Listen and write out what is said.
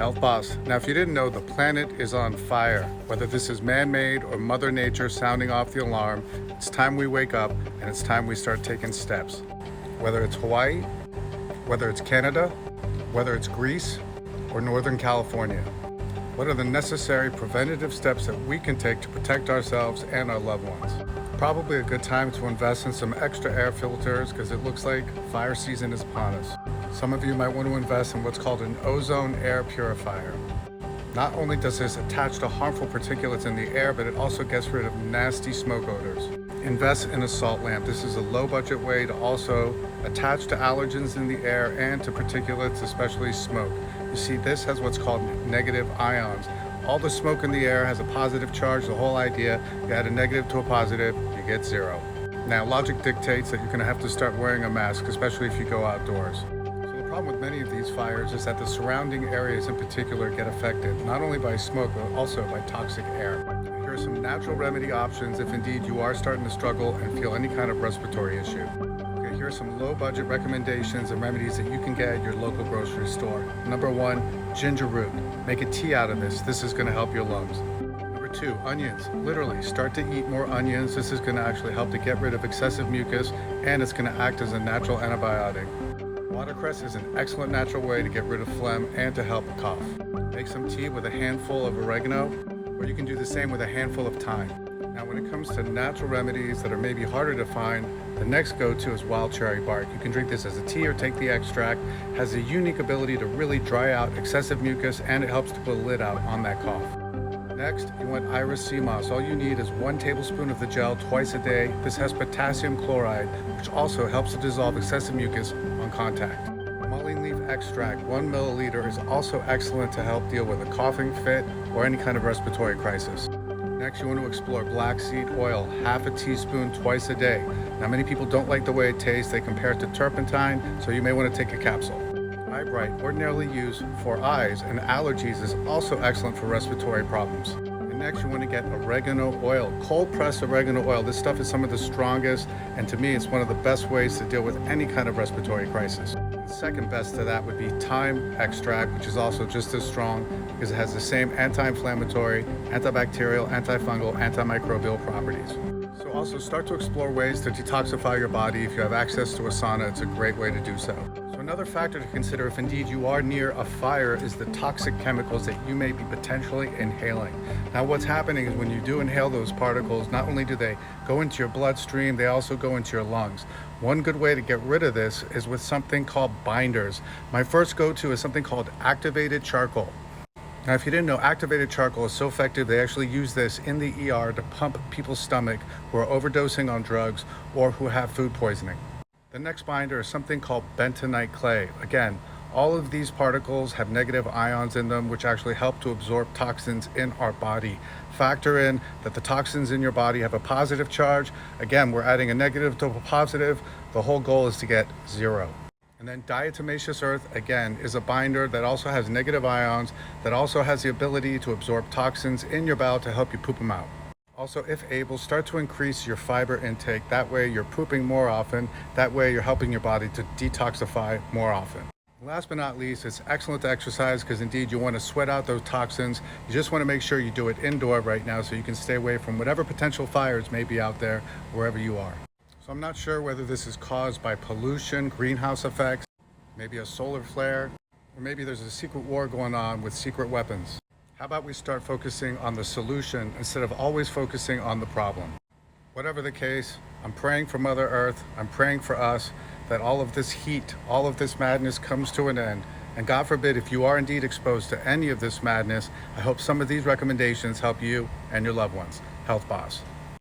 Health Boss. Now, if you didn't know, the planet is on fire. Whether this is man-made or Mother Nature sounding off the alarm, it's time we wake up and it's time we start taking steps. Whether it's Hawaii, whether it's Canada, whether it's Greece, or Northern California. What are the necessary preventative steps that we can take to protect ourselves and our loved ones? Probably a good time to invest in some extra air filters because it looks like fire season is upon us. Some of you might want to invest in what's called an ozone air purifier. Not only does this attach to harmful particulates in the air, but it also gets rid of nasty smoke odors. Invest in a salt lamp. This is a low budget way to also attach to allergens in the air and to particulates, especially smoke. You see, this has what's called negative ions. All the smoke in the air has a positive charge. The whole idea, you add a negative to a positive, you get zero. Now, logic dictates that you're going to have to start wearing a mask, especially if you go outdoors. So the problem with many of these fires is that the surrounding areas in particular get affected, not only by smoke, but also by toxic air. Here are some natural remedy options if indeed you are starting to struggle and feel any kind of respiratory issue. Okay, here are some low budget recommendations and remedies that you can get at your local grocery store. Number one, ginger root. Make a tea out of this. This is going to help your lungs. Number two, onions. Literally, start to eat more onions. This is going to actually help to get rid of excessive mucus, and it's going to act as a natural antibiotic. Watercress is an excellent natural way to get rid of phlegm and to help a cough. Make some tea with a handful of oregano, or you can do the same with a handful of thyme. Now, when it comes to natural remedies that are maybe harder to find, the next go-to is wild cherry bark. You can drink this as a tea or take the extract. It has a unique ability to really dry out excessive mucus, and it helps to put a lid out on that cough. Next, you want Iris sea moss. All you need is 1 tablespoon of the gel twice a day. This has potassium chloride, which also helps to dissolve excessive mucus on contact. Mullein leaf extract, 1 milliliter, is also excellent to help deal with a coughing fit or any kind of respiratory crisis. Next, you want to explore black seed oil, half a teaspoon twice a day. Now, many people don't like the way it tastes. They compare it to turpentine, so you may want to take a capsule. Eye Bright, ordinarily used for eyes and allergies, is also excellent for respiratory problems. And next, you want to get oregano oil, cold pressed oregano oil. This stuff is some of the strongest, and to me, it's one of the best ways to deal with any kind of respiratory crisis. Second best to that would be thyme extract, which is also just as strong because it has the same anti-inflammatory, antibacterial, antifungal, antimicrobial properties. So also start to explore ways to detoxify your body. If you have access to a sauna, it's a great way to do so. So another factor to consider if indeed you are near a fire is the toxic chemicals that you may be potentially inhaling. Now, what's happening is when you do inhale those particles, not only do they go into your bloodstream, they also go into your lungs. One good way to get rid of this is with something called binders. My first go-to is something called activated charcoal. Now, if you didn't know, activated charcoal is so effective, they actually use this in the ER to pump people's stomach who are overdosing on drugs or who have food poisoning. The next binder is something called bentonite clay. Again, all of these particles have negative ions in them, which actually help to absorb toxins in our body. Factor in that the toxins in your body have a positive charge. Again, we're adding a negative to a positive. The whole goal is to get zero. And then diatomaceous earth, again, is a binder that also has negative ions, that also has the ability to absorb toxins in your bowel to help you poop them out. Also, if able, start to increase your fiber intake. That way you're pooping more often. That way you're helping your body to detoxify more often. Last but not least, it's excellent to exercise because indeed you want to sweat out those toxins. You just want to make sure you do it indoor right now so you can stay away from whatever potential fires may be out there wherever you are. So I'm not sure whether this is caused by pollution, greenhouse effects, maybe a solar flare, or maybe there's a secret war going on with secret weapons. How about we start focusing on the solution instead of always focusing on the problem? Whatever the case, I'm praying for Mother Earth. I'm praying for us that all of this heat, all of this madness comes to an end. And God forbid, if you are indeed exposed to any of this madness, I hope some of these recommendations help you and your loved ones. Health Boss.